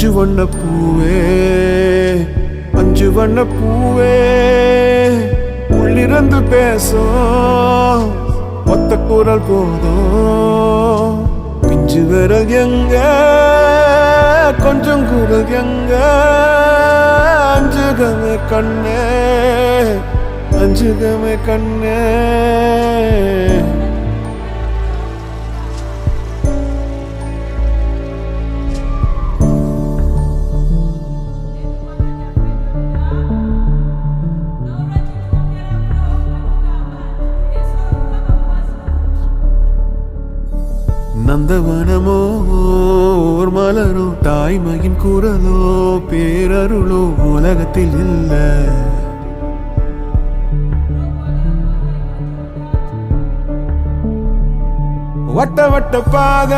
அஞ்சு வண்ண பூவே அஞ்சு வண்ண பூவே உள்ளிருந்து பேசும் ஒத்த குரல் போதும் பிஞ்சு விரல் எங்க கொஞ்சம் குரல் எங்க அஞ்சுகமே கண்ணே அஞ்சுகமே கண்ணே நந்தவனமோ ஓர் மலரோ தாய்மையின் குரலோ பேரருளோ உலகத்தில் இல்ல வட்ட வட்ட பாத